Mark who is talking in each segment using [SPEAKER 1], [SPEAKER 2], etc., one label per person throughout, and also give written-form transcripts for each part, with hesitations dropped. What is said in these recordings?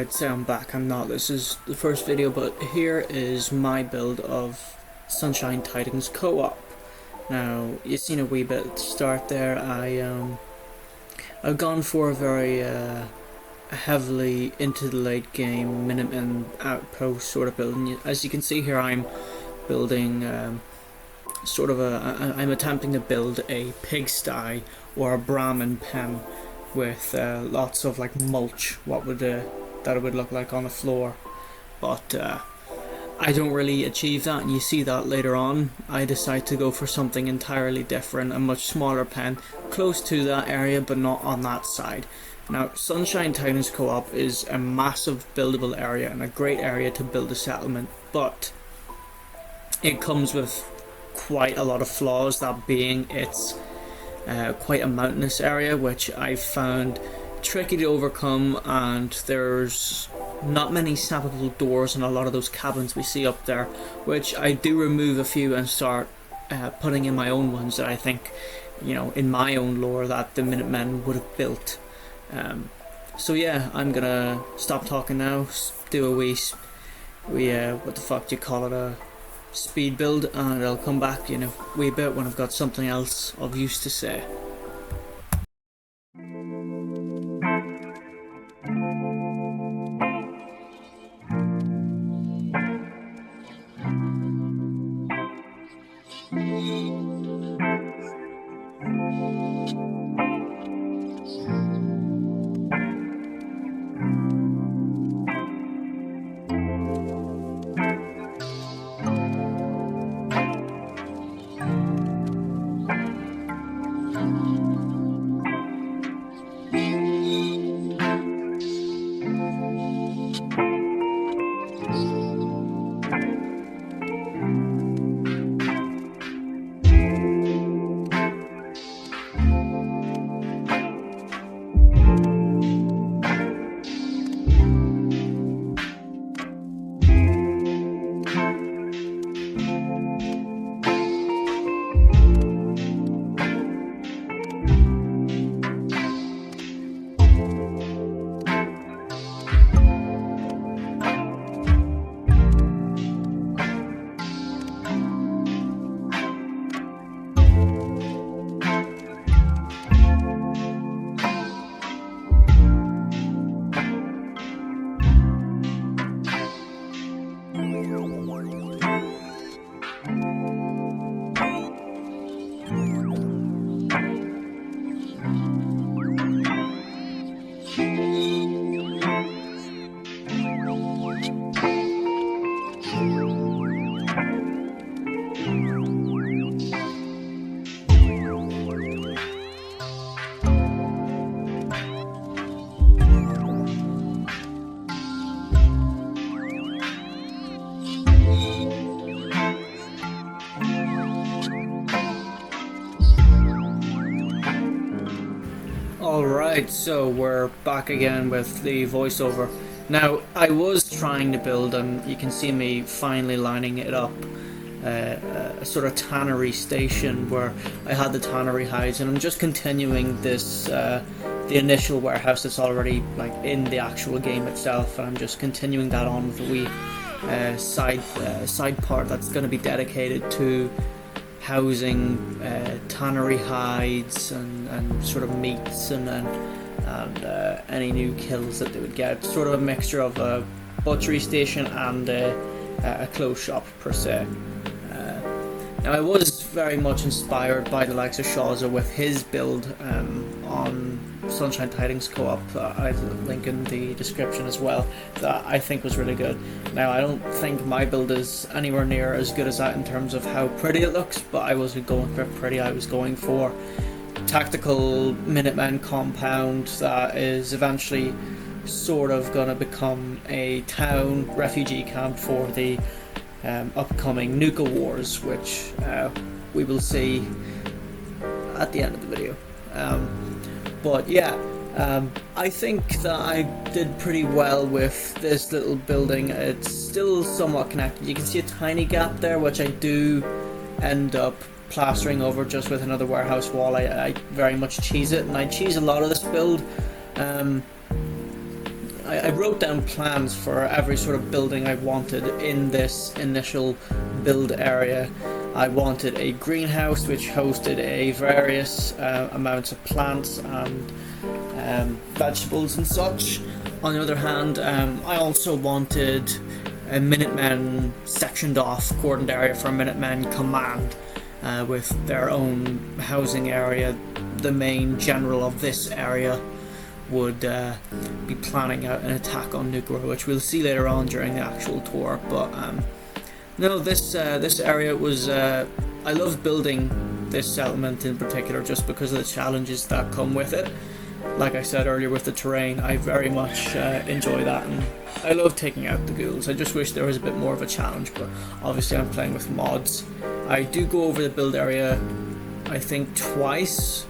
[SPEAKER 1] I'd say I'm back. I'm not. This is the first video, but here is my build of Sunshine Tidings Co-Op. Now, you've seen a wee bit at the start there. I've gone for a very heavily into the late game Minutemen outpost sort of build. And as you can see here, I'm building I'm attempting to build a pigsty or a Brahmin pen with lots of like mulch, that it would look like on the floor, but I don't really achieve that, and you see that later on. I decide to go for something entirely different, a much smaller pen, close to that area but not on that side. Now, Sunshine Tidings Co-op is a massive buildable area and a great area to build a settlement, but it comes with quite a lot of flaws, that being it's quite a mountainous area, which I found tricky to overcome, and there's not many snappable doors in a lot of those cabins we see up there, which I do remove a few and start putting in my own ones that I think, you know, in my own lore that the Minutemen would have built. So yeah, I'm gonna stop talking now, do a wee what the fuck do you call it, a speed build, and I'll come back in a wee bit when I've got something else of use to say. Alright, so we're back again with the voiceover. Now, I was trying to build, and you can see me finally lining it up, a sort of tannery station where I had the tannery hides, and I'm just continuing this, the initial warehouse that's already like in the actual game itself, and I'm just continuing that on with a wee side part that's going to be dedicated to housing tannery hides and sort of meats and any new kills that they would get. Sort of a mixture of a butchery station and a clothes shop per se. Now, I was very much inspired by the likes of Shawza with his build on Sunshine Tidings Co-op. I'll link in the description as well, that I think was really good. Now, I don't think my build is anywhere near as good as that in terms of how pretty it looks, but I wasn't going for pretty, I was going for tactical Minutemen compound that is eventually sort of going to become a town refugee camp for the upcoming Nuka Wars, which we will see at the end of the video. But yeah, I think that I did pretty well with this little building. It's still somewhat connected. You can see a tiny gap there, which I do end up plastering over just with another warehouse wall. I very much cheese it, and I cheese a lot of this build. I wrote down plans for every sort of building I wanted in this initial build area. I wanted a greenhouse which hosted a various amounts of plants and vegetables and such. On the other hand, I also wanted a Minutemen sectioned off cordoned area for a Minutemen command with their own housing area. The main general of this area would be planning out an attack on Nuclear, which we'll see later on during the actual tour. But no, this area was I love building this settlement in particular just because of the challenges that come with it. Like I said earlier with the terrain, I very much enjoy that, and I love taking out the ghouls. I just wish there was a bit more of a challenge, but obviously I'm playing with mods. I do go over the build area, I think twice,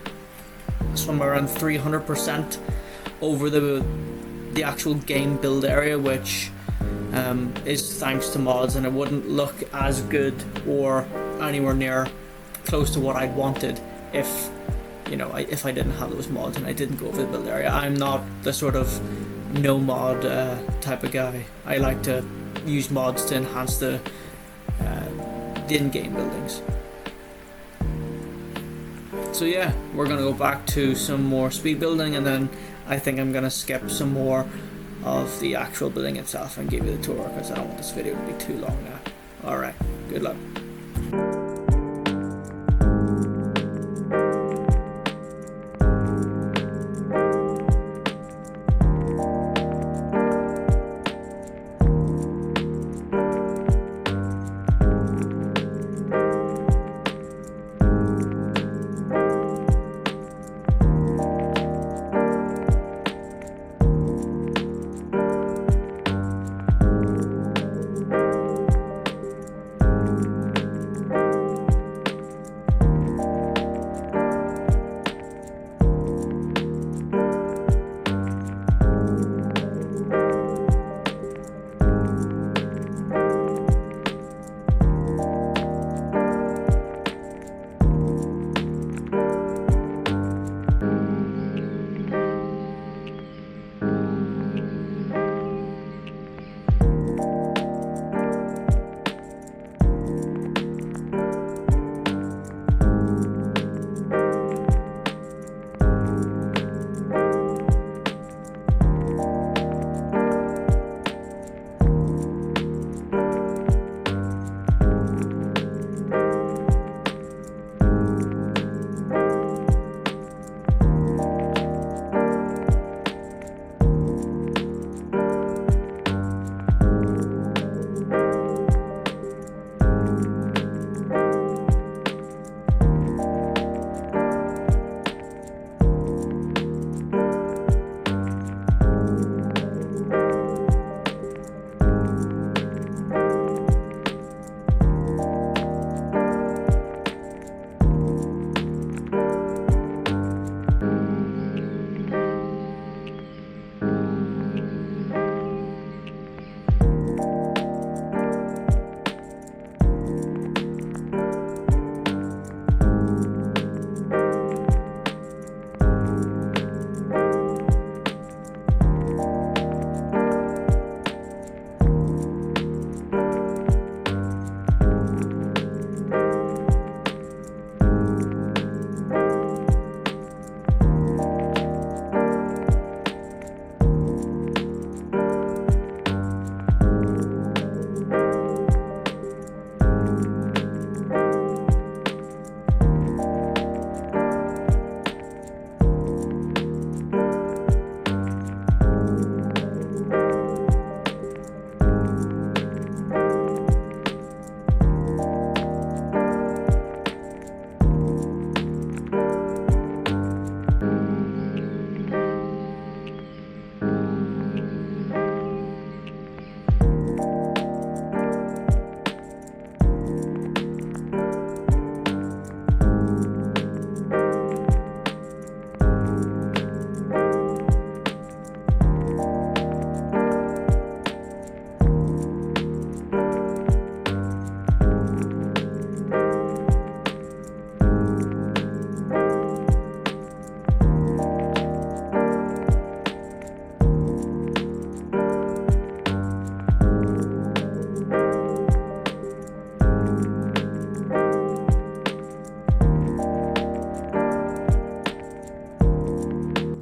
[SPEAKER 1] somewhere around 300% over the actual game build area, which is thanks to mods, and it wouldn't look as good or anywhere near close to what I'd wanted if if I didn't have those mods and I didn't go over the build area. I'm not the sort of no mod type of guy. I like to use mods to enhance the in-game buildings. So yeah, we're gonna go back to some more speed building, and then I think I'm gonna skip some more of the actual building itself and give you the tour because I don't want this video to be too long now. Alright, good luck.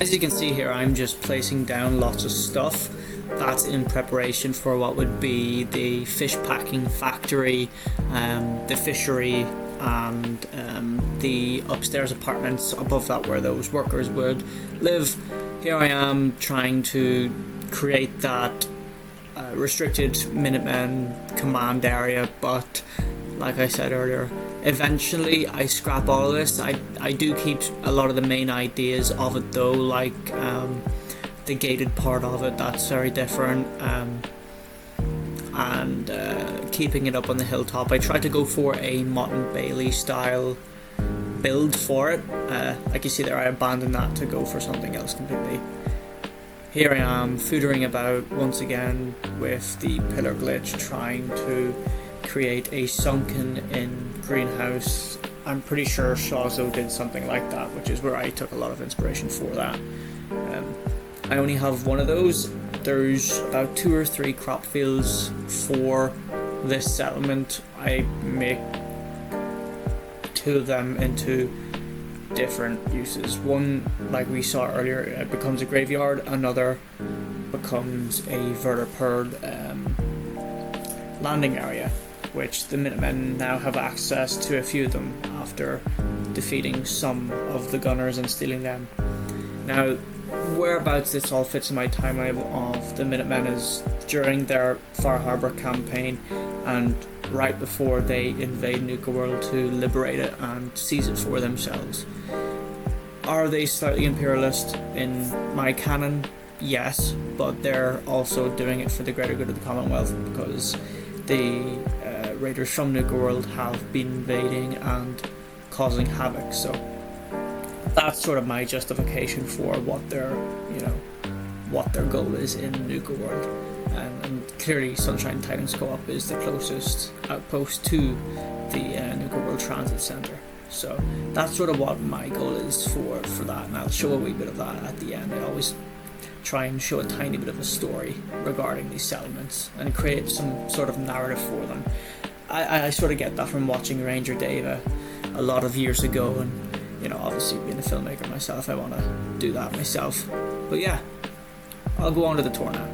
[SPEAKER 1] As you can see here, I'm just placing down lots of stuff that's in preparation for what would be the fish packing factory, the fishery, and the upstairs apartments above that where those workers would live. Here I am trying to create that restricted Minutemen command area, but like I said earlier, eventually I scrap all of this. I do keep a lot of the main ideas of it though, like the gated part of it, that's very different, and keeping it up on the hilltop. I tried to go for a Mott and Bailey style build for it. Like you see there, I abandoned that to go for something else completely. Here I am footering about once again with the pillar glitch, trying to create a sunken in greenhouse. I'm pretty sure Shazo did something like that, which is where I took a lot of inspiration for that. I only have one of those. There's about 2 or 3 crop fields for this settlement. I make 2 of them into different uses. One, like we saw earlier, it becomes a graveyard. Another becomes a vertipird landing area, which the Minutemen now have access to a few of them after defeating some of the gunners and stealing them. Now, whereabouts this all fits in my timeline of the Minutemen is during their Far Harbor campaign and right before they invade Nuka World to liberate it and seize it for themselves. Are they slightly imperialist in my canon? Yes, but they're also doing it for the greater good of the Commonwealth, because the raiders from Nuka World have been invading and causing havoc. So that's sort of my justification for what their goal is in Nuka World. And clearly Sunshine Tidings Co-Op is the closest outpost to the Nuka World Transit Centre. So that's sort of what my goal is for that, and I'll show a wee bit of that at the end. I always try and show a tiny bit of a story regarding these settlements and create some sort of narrative for them. I sort of get that from watching Ranger Dave a lot of years ago, and obviously being a filmmaker myself, I want to do that myself. But yeah, I'll go on to the tour now.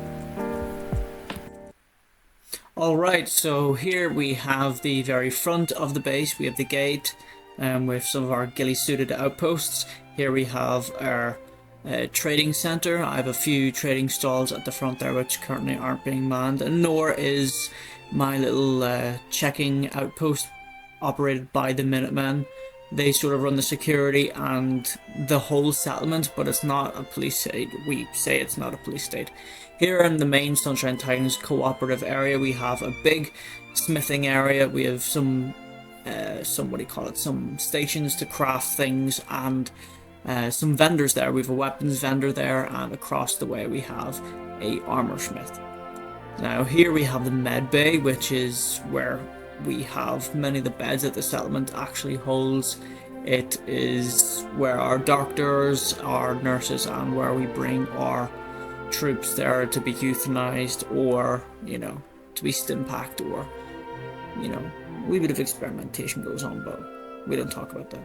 [SPEAKER 1] Alright, so here we have the very front of the base. We have the gate with some of our ghillie-suited outposts. Here we have our trading centre. I have a few trading stalls at the front there which currently aren't being manned, and nor is my little checking outpost operated by the Minutemen. They sort of run the security and the whole settlement, but it's not a police state. We say it's not a police state. Here in the main Sunshine Tidings cooperative area, we have a big smithing area. We have some stations to craft things, and some vendors there. We have a weapons vendor there, and across the way we have a armor smith. Now here we have the med bay, which is where we have many of the beds that the settlement actually holds. It is where our doctors, our nurses, and where we bring our troops there to be euthanized, or to be stim packed, or a wee bit of experimentation goes on, but we don't talk about that.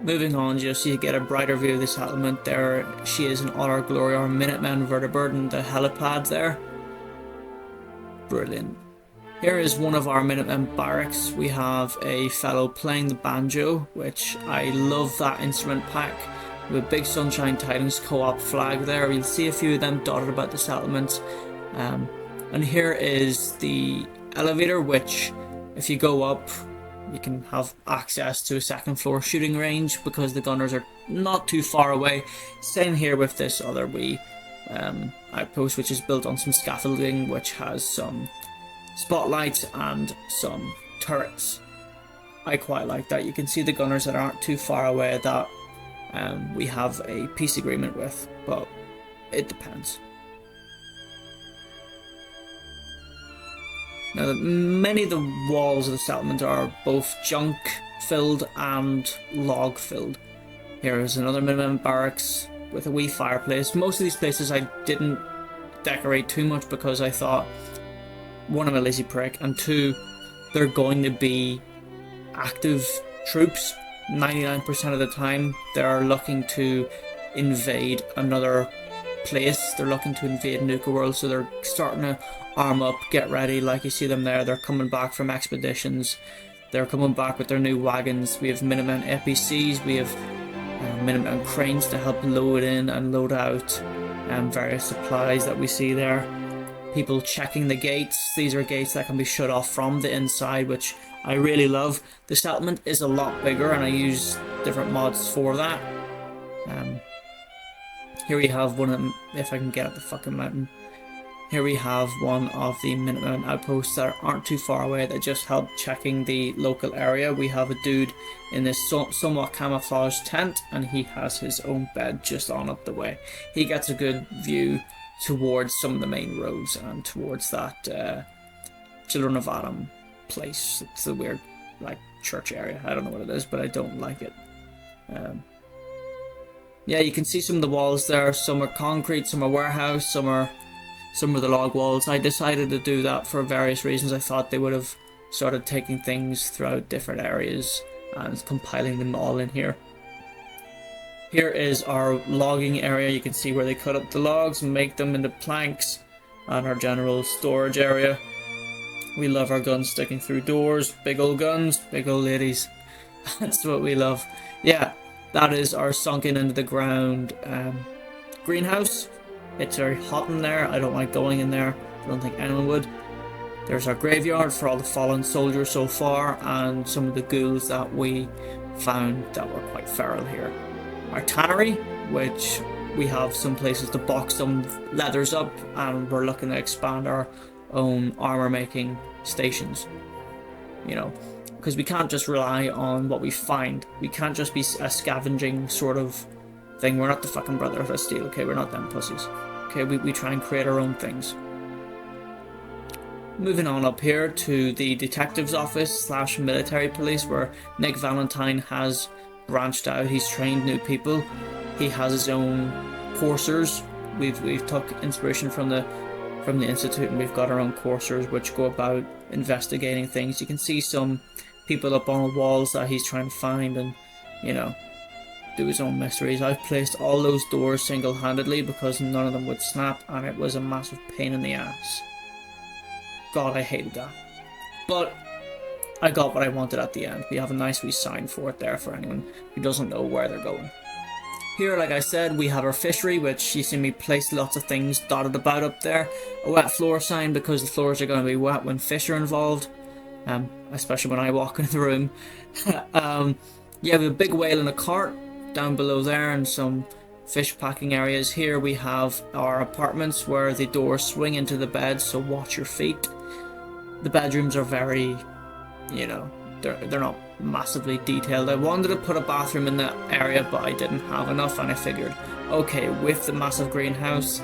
[SPEAKER 1] Moving on, just so you get a brighter view of the settlement, there she is in all her glory, our Minutemen vertibird and the helipad there. Brilliant. Here is one of our Minutemen barracks. We have a fellow playing the banjo, which I love that instrument pack. We have a big Sunshine Tidings Co-op flag there. You'll see a few of them dotted about the settlement. And here is the elevator, which if you go up, you can have access to a second floor shooting range because the gunners are not too far away. Same here with this other wee outpost, which is built on some scaffolding, which has some spotlights and some turrets. I quite like that. You can see the gunners that aren't too far away that we have a peace agreement with, but it depends. Now, many of the walls of the settlement are both junk filled and log filled. Here is another Minutemen barracks with a wee fireplace. Most of these places I didn't decorate too much because I thought, one, I'm a lazy prick, and two, they're going to be active troops, 99% of the time they're looking to invade another place. They're looking to invade Nuka World, so they're starting to arm up, get ready. Like you see them there, they're coming back from expeditions. They're coming back with their new wagons. We have Minutemen APCs, we have Minutemen cranes to help load in and load out various supplies that we see there. People checking the gates. These are gates that can be shut off from the inside, which I really love. The settlement is a lot bigger, and I use different mods for that. Here we have one of them, if I can get up the fucking mountain. Here we have one of the Minutemen outposts that aren't too far away that just help checking the local area. We have a dude in this somewhat camouflaged tent, and he has his own bed just on up the way. He gets a good view towards some of the main roads and towards that Children of Adam place. It's a weird, like, church area. I don't know what it is, but I don't like it. Yeah, you can see some of the walls there. Some are concrete, some are warehouse, some are the log walls. I decided to do that for various reasons. I thought they would have started taking things throughout different areas and compiling them all in here. Here is our logging area. You can see where they cut up the logs and make them into planks, and our general storage area. We love our guns sticking through doors. Big old guns, big old ladies. That's what we love. Yeah, that is our sunken into the ground greenhouse. It's very hot in there. I don't like going in there. I don't think anyone would. There's our graveyard for all the fallen soldiers so far, and some of the ghouls that we found that were quite feral here. Our tannery, which we have some places to box some leathers up, and we're looking to expand our own armor making stations. You know, because we can't just rely on what we find. We can't just be a scavenging sort of thing. We're not the fucking Brotherhood of Steel, okay? We're not them pussies. Okay, we try and create our own things. Moving on up here to the detective's office / military police, where Nick Valentine has branched out. He's trained new people. He has his own coursers. We've took inspiration from the institute, and we've got our own coursers which go about investigating things. You can see some people up on the walls that he's trying to find and, you know, do his own mysteries. I've placed all those doors single-handedly because none of them would snap, and it was a massive pain in the ass. God, I hated that. But I got what I wanted at the end. We have a nice wee sign for it there for anyone who doesn't know where they're going. Here, like I said, we have our fishery, which you see me place lots of things dotted about up there. A wet floor sign because the floors are going to be wet when fish are involved, especially when I walk into the room. Yeah, we have a big whale in a cart down below there, and some fish packing areas. Here we have our apartments where the doors swing into the bed, so watch your feet. The bedrooms are very, you know, they're not massively detailed. I wanted to put a bathroom in that area, but I didn't have enough, and I figured, okay, with the massive greenhouse,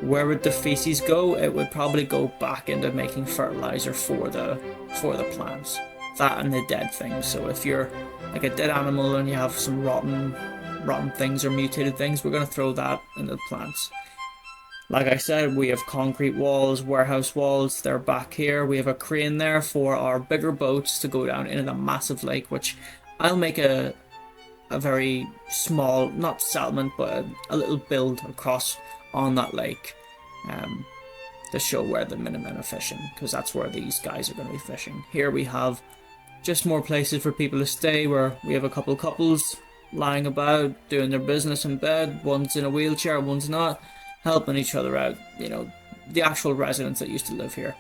[SPEAKER 1] where would the feces go? It would probably go back into making fertilizer for the plants. That and the dead things. So if you're like a dead animal and you have some rotten things or mutated things, we're going to throw that into the plants. Like I said, we have concrete walls, warehouse walls. They're back here. We have a crane there for our bigger boats to go down into the massive lake, which I'll make a very small, not settlement, but a little build across on that lake to show where the Minutemen are fishing, because that's where these guys are going to be fishing. Here we have just more places for people to stay, where we have a couple of couples lying about, doing their business in bed. One's in a wheelchair, one's not, helping each other out. You know, the actual residents that used to live here.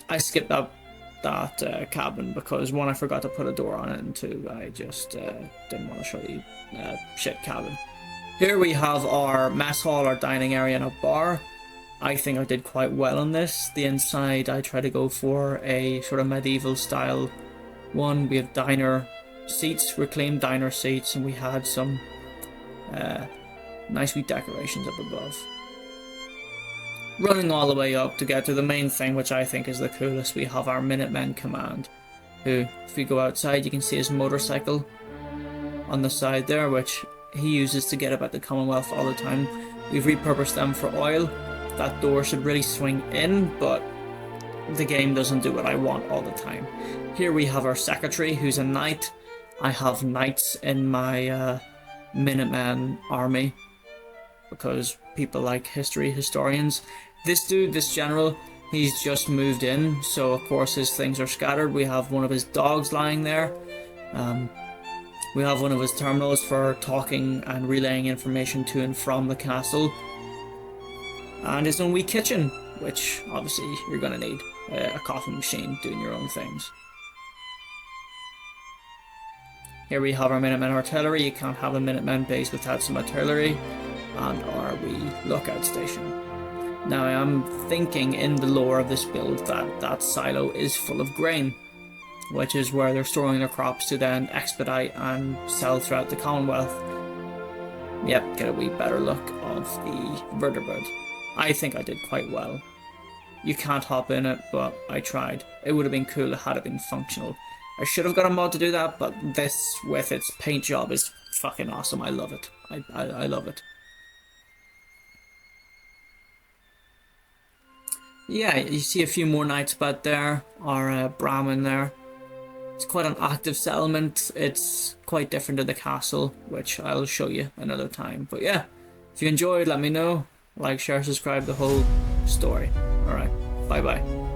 [SPEAKER 1] I skipped that cabin because, one, I forgot to put a door on it, and two, I just didn't want to show you shit cabin. Here we have our mess hall, our dining area, and a bar. I think I did quite well on this. The inside, I try to go for a sort of medieval style one. We have diner seats, reclaimed diner seats, and we had some nice wee decorations up above. Running all the way up to get to the main thing, which I think is the coolest, we have our Minutemen command, who, if you go outside, you can see his motorcycle on the side there, which he uses to get about the Commonwealth all the time. We've repurposed them for oil. That door should really swing in, but the game doesn't do what I want all the time. Here we have our secretary, who's a knight. I have knights in my Minutemen army, because people like historians. This dude, this general, he's just moved in, so of course his things are scattered. We have one of his dogs lying there. We have one of his terminals for talking and relaying information to and from the castle. And his own wee kitchen, which obviously you're going to need a coffee machine doing your own things. Here we have our Minutemen artillery. You can't have a Minutemen base without some artillery. And our wee lookout station. Now I am thinking in the lore of this build that that silo is full of grain, which is where they're storing their crops to then expedite and sell throughout the Commonwealth. Yep, get a wee better look of the vertebrate. I think I did quite well. You can't hop in it, but I tried. It would have been cool had it been functional. I should have got a mod to do that, but this with its paint job is fucking awesome. I love it. I love it. Yeah, you see a few more knights about there, or Brahmin there. It's quite an active settlement. It's quite different to the castle, which I'll show you another time. But yeah, if you enjoyed, let me know. Like, share, subscribe, the whole story. Alright, bye bye.